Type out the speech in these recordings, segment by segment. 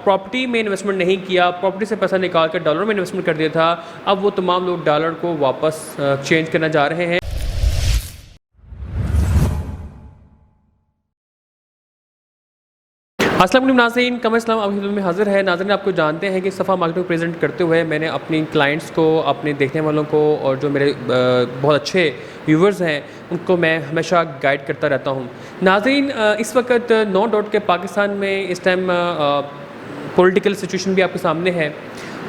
Property में investment नहीं किया, प्रॉपर्टी से पैसा निकाल कर डॉलर में इन्वेस्टमेंट कर दिया था, अब वो तमाम लोग डॉलर को वापस चेंज करना जा रहे हैं। अस्सलाम वालेकुम नाज़रीन, कमर इस्लाम अभी में हाज़िर है। नाज़रीन, आपको जानते हैं कि सफ़ा मार्केटिंग प्रेजेंट करते हुए मैंने अपनी क्लाइंट्स को, अपने देखने वालों को और जो मेरे बहुत अच्छे व्यूवर्स हैं उनको मैं हमेशा गाइड करता रहता हूँ। नाज़रीन, इस वक्त नो डाउट के पाकिस्तान में इस टाइम पॉलिटिकल सिचुएशन भी आपके सामने है।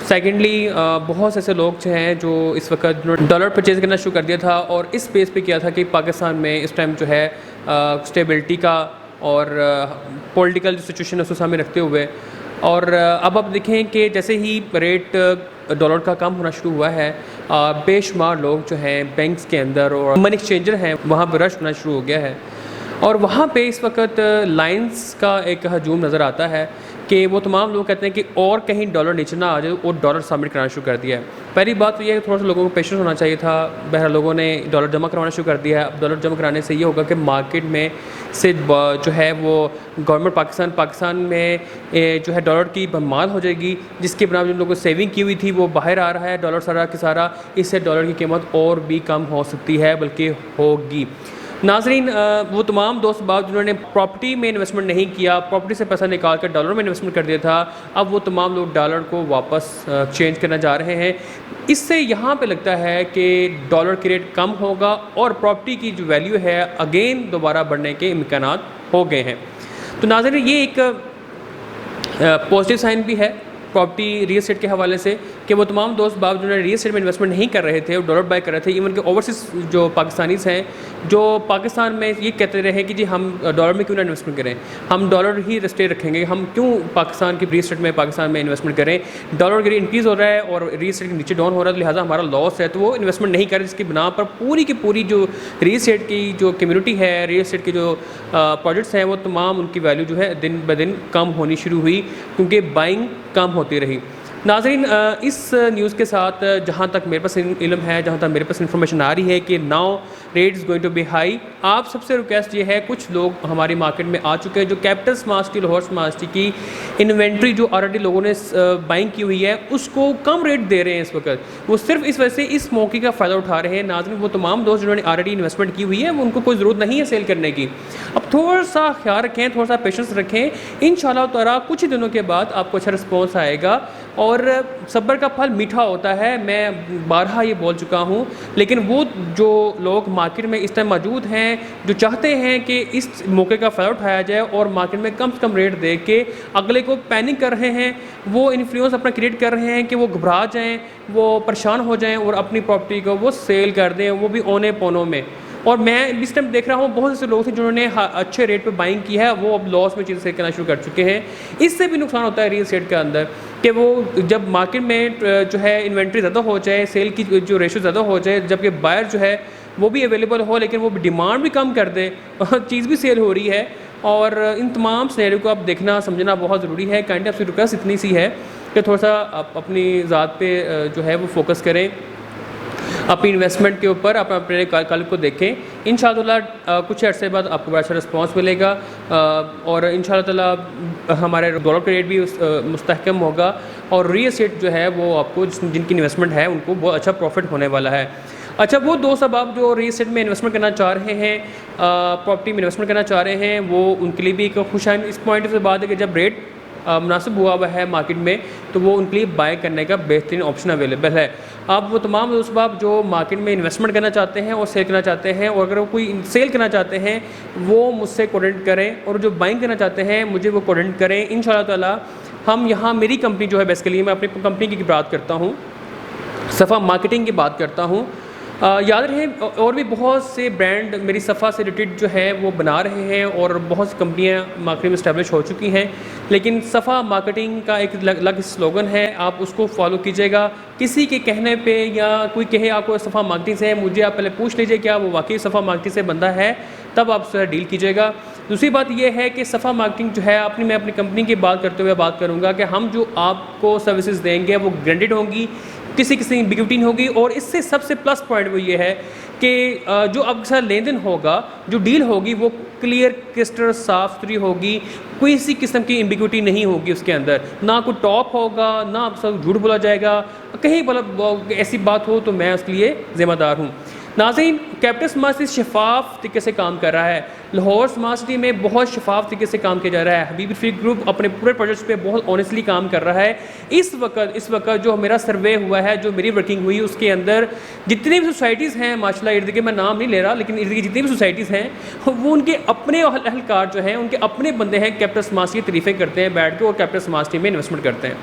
सेकेंडली, बहुत से ऐसे लोग जो हैं जो इस वक्त डॉलर परचेज़ करना शुरू कर दिया था और इस बेस पे किया था कि पाकिस्तान में इस टाइम जो है स्टेबिलिटी का और पॉलिटिकल सिचुएशन उसको सामने रखते हुए, और अब आप देखें कि जैसे ही रेट डॉलर का कम होना शुरू हुआ है, बेशुमार लोग जो हैं बैंक्स के अंदर और मनी एक्सचेंजर हैं वहाँ पर रश होना शुरू हो गया है। और वहाँ पे इस वक्त लाइंस का एक हजूम नज़र आता है कि वो तमाम लोग कहते हैं कि और कहीं डॉलर नीचे ना आ जाए और डॉलर सबमिट कराना शुरू कर दिया है। पहली बात तो ये है कि थोड़ा सा लोगों को पेशेंस होना चाहिए था। बहरहाल लोगों ने डॉलर जमा करवाना शुरू कर दिया है। अब डॉलर जमा कराने से ये होगा कि मार्केट में से जो है वो गवर्नमेंट पाकिस्तान में जो है डॉलर की भरमार हो जाएगी, जिसके बिना जिन लोगों को सेविंग की हुई थी वो बाहर आ रहा है डॉलर सारा के सारा। इससे डॉलर की कीमत और भी कम हो सकती है, बल्कि होगी। नाज़रीन, वो तमाम दोस्त बाब जिन्होंने प्रॉपर्टी में इन्वेस्टमेंट नहीं किया, प्रॉपर्टी से पैसा निकाल कर डॉलर में इन्वेस्टमेंट कर दिया था, अब वो तमाम लोग डॉलर को वापस चेंज करना जा रहे हैं। इससे यहाँ पे लगता है कि डॉलर की रेट कम होगा और प्रॉपर्टी की जो वैल्यू है अगेन दोबारा बढ़ने के इम्कानात हो गए हैं। तो नाज़रीन, ये एक पॉजिटिव साइन भी है प्रॉपर्टी रियल एस्टेट के हवाले से कि वो तमाम दोस्त बाब जिन्होंने रियल एस्टेट में इन्वेस्टमेंट नहीं कर रहे थे और डॉलर बाय कर रहे थे, इवन के ओवरसीज़ जो पाकिस्तानीज़ हैं जो पाकिस्तान में ये कहते रहे कि जी हम डॉलर में क्यों ना इन्वेस्टमेंट करें, हम डॉलर ही स्टे रखेंगे, हम क्यों पाकिस्तान की रियल एस्टेट में पाकिस्तान में इन्वेस्टमेंट करें। डॉलर के इंक्रीज़ हो रहा है और रियल एस्टेट के नीचे डाउन हो रहा है, लिहाजा हमारा लॉस है, तो वो इन्वेस्टमेंट नहीं करें। जिसकी बिना पर पूरी की पूरी जो रियल एस्टेट की जो कम्यूनिटी है, रियल एस्टेट के जो प्रोजेक्ट्स हैं, वो तमाम उनकी वैल्यू जो है दिन ब दिन कम होनी शुरू हुई क्योंकि बाइंग कम होती रही। नाज़रीन, इस न्यूज़ के साथ जहाँ तक मेरे पास इल्म है, जहाँ तक मेरे पास इन्फॉर्मेशन आ रही है कि now rate is going to be high. आप सबसे रिक्वेस्ट ये है, कुछ लोग हमारी मार्केट में आ चुके हैं जो capital smart steel, Lahore smart steel की इन्वेंट्री जो ऑलरेडी लोगों ने बाइंग की हुई है उसको कम रेट दे रहे हैं इस वक्त। वो सिर्फ इस वजह से इस मौके का फ़ायदा उठा रहे हैं। नाज़रीन, वो तमाम दोस्त जिन्होंने ऑलरेडी इन्वेस्टमेंट की हुई है उनको कोई ज़रूरत नहीं है सेल करने की। अब थोड़ा सा ख्याल रखें, थोड़ा सा पेशेंस रखें, इंशाल्लाह ताला कुछ ही दिनों के बाद आपको अच्छा रिस्पॉन्स आएगा और सब्र का फल मीठा होता है। मैं बारहा ये बोल चुका हूँ। लेकिन वो जो लोग मार्केट में इस टाइम मौजूद हैं जो चाहते हैं कि इस मौके का फ़ायदा उठाया जाए और मार्केट में कम से कम रेट दे के अगले को पैनिक कर रहे हैं, वो इन्फ्लुएंस अपना क्रिएट कर रहे हैं कि वो घबरा जाएँ, वो परेशान हो जाएँ और अपनी प्रॉपर्टी को वो सेल कर दें, वो भी औने पौनों में। और मैं इस टाइम देख रहा हूँ बहुत से लोग थे जिन्होंने अच्छे रेट पे बाइंग की है, वो अब लॉस में चीज़ें सेल करना शुरू कर चुके हैं। इससे भी नुकसान होता है रियल एस्टेट के अंदर कि वो जब मार्केट में जो है इन्वेंट्री ज़्यादा हो जाए, सेल की जो रेशो ज़्यादा हो जाए, जबकि बायर जो है वो भी अवेलेबल हो लेकिन वो डिमांड भी कम कर दे, चीज़ भी सेल हो रही है। और इन तमाम सिनेरियो को आप देखना समझना बहुत ज़रूरी है। काइंडली आपसे रिक्वेस्ट इतनी सी है कि थोड़ा सा आप अपनी ज़ात पे जो है वो फोकस करें, अपनी इन्वेस्टमेंट के ऊपर अपने कल को देखें। इंशाअल्लाह कुछ अर्से बाद आपको बड़ा अच्छा रिस्पॉन्स मिलेगा और इंशाअल्लाह हमारे डॉलर का रेट भी मुस्तहकम होगा और रियल एस्टेट जो है वो आपको जिनकी इन्वेस्टमेंट है उनको बहुत अच्छा प्रॉफिट होने वाला है। अच्छा, वो दो सबब जो रियल एस्टेट में इन्वेस्टमेंट करना चाह रहे हैं, प्रॉपर्टी में इन्वेस्टमेंट करना चाह रहे हैं, वो उनके लिए भी एक खुश इस पॉइंट से बात है कि जब रेट मुनासिब हुआ है मार्केट में तो वो उनके लिए बाय करने का बेहतरीन ऑप्शन अवेलेबल है। अब वो तमाम दोस्त बाब जो मार्केट में इन्वेस्टमेंट करना चाहते हैं और सेल करना चाहते हैं, और अगर वो कोई सेल करना चाहते हैं वो मुझसे कोऑर्डिनेट करें, और जो बाइंग करना चाहते हैं मुझे वो कोऑर्डिनेट करें। इंशाअल्लाह ताला हम यहाँ, मेरी कंपनी जो है बेसिकली मैं अपनी कंपनी की बात करता हूँ, सफ़ा मार्केटिंग की बात करता हूँ। याद रहे और भी बहुत से ब्रांड मेरी सफ़ा से रिलेटेड जो है वो बना रहे हैं और बहुत सी कंपनियां मार्केट में इस्टेब्लिश हो चुकी हैं। लेकिन सफ़ा मार्केटिंग का एक अलग स्लोगन है, आप उसको फॉलो कीजिएगा। किसी के कहने पे या कोई कहे आपको सफ़ा मार्केटिंग से है, मुझे आप पहले पूछ लीजिए क्या वो वाकई सफ़ा मार्केटिंग से बंदा है, तब आप उससे डील कीजिएगा। दूसरी बात यह है कि सफ़ा मार्केटिंग जो है मैं अपनी कंपनी की बात करते हुए बात करूँगा कि हम जो आपको सर्विसेज देंगे वो गारंटेड होंगी, किसी किसी एम्बिग्युइटी नहीं होगी। और इससे सबसे प्लस पॉइंट वो ये है कि जो अब साथ लेन देन होगा, जो डील होगी वो क्लियर क्रिस्टल साफ सुथरी होगी, कोई किसी किस्म की एम्बिग्युइटी नहीं होगी उसके अंदर, ना कोई टॉप होगा, ना सब झूठ बोला जाएगा। कहीं मतलब ऐसी बात हो तो मैं उसके लिए ज़िम्मेदार हूँ। नाज़रीन, कैपिटल स्मार्ट सिटी शफाफ तरीके से काम कर रहा है। लाहौर स्मार्ट सिटी में बहुत शफाफ तरीके से काम किया जा रहा है। हबीबी फ्रीक ग्रुप अपने पूरे प्रोजेक्ट्स पे बहुत ऑनेस्टली काम कर रहा है। इस वक्त जो मेरा सर्वे हुआ है, जो मेरी वर्किंग हुई, उसके अंदर जितनी भी सोसाइटीज़ हैं माशाल्लाह, इर्द गिर्द मैं नाम नहीं ले रहा, लेकिन इर्द गिर्द जितनी भी सोसाइटीज़ हैं वो उनके अपने अहलकार जो हैं, उनके अपने बंदे हैं, कैपिटल स्मार्ट सिटी की तारीफ़ें करते हैं बैठ के और कैपिटल स्मार्ट सिटी में इन्वेस्टमेंट करते हैं।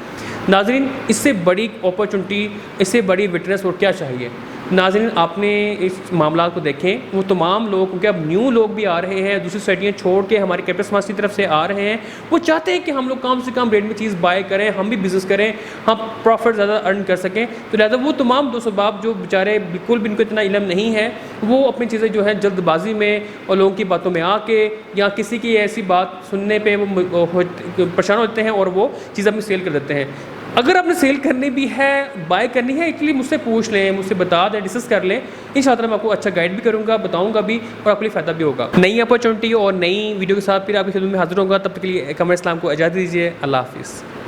नाज़रीन, इससे बड़ी अपॉर्चुनिटी, इससे बड़ी विटनेस और क्या चाहिए। नाज़रीन, आपने इस मामला को देखें, वो तमाम लोग, क्योंकि अब न्यू लोग भी आ रहे हैं, दूसरी सोसाइटियाँ छोड़ के हमारी कैपिटल स्मार्ट सिटी की तरफ से आ रहे हैं। वो चाहते हैं कि हम लोग कम से कम रेट में चीज़ बाय करें, हम भी बिज़नेस करें, हम प्रॉफिट ज़्यादा अर्न कर सकें। तो लिहाजा वो तमाम दो सबाब जो बेचारे बिल्कुल भी इनको इतना इल्म नहीं है, वो अपनी चीज़ें जो है जल्दबाजी में और लोगों की बातों में आके या किसी की ऐसी बात सुनने पर वो परेशान होते हैं और वो चीज़ अपनी सेल कर देते हैं। अगर आपने सेल करनी भी है, बाय करनी है, एक्चुअली मुझसे पूछ लें, मुझसे बता दें, डिस्कस कर लें। इंशाअल्लाह मैं आपको अच्छा गाइड भी करूँगा, बताऊँगा भी और आपके लिए फ़ायदा भी होगा। नई अपॉर्चुनिटी और नई वीडियो के साथ फिर आपकी खिदमत में हाजिर होगा। तब तक के लिए कमर इस्लाम को इजाज़त दीजिए। अल्लाह हाफ़िज़।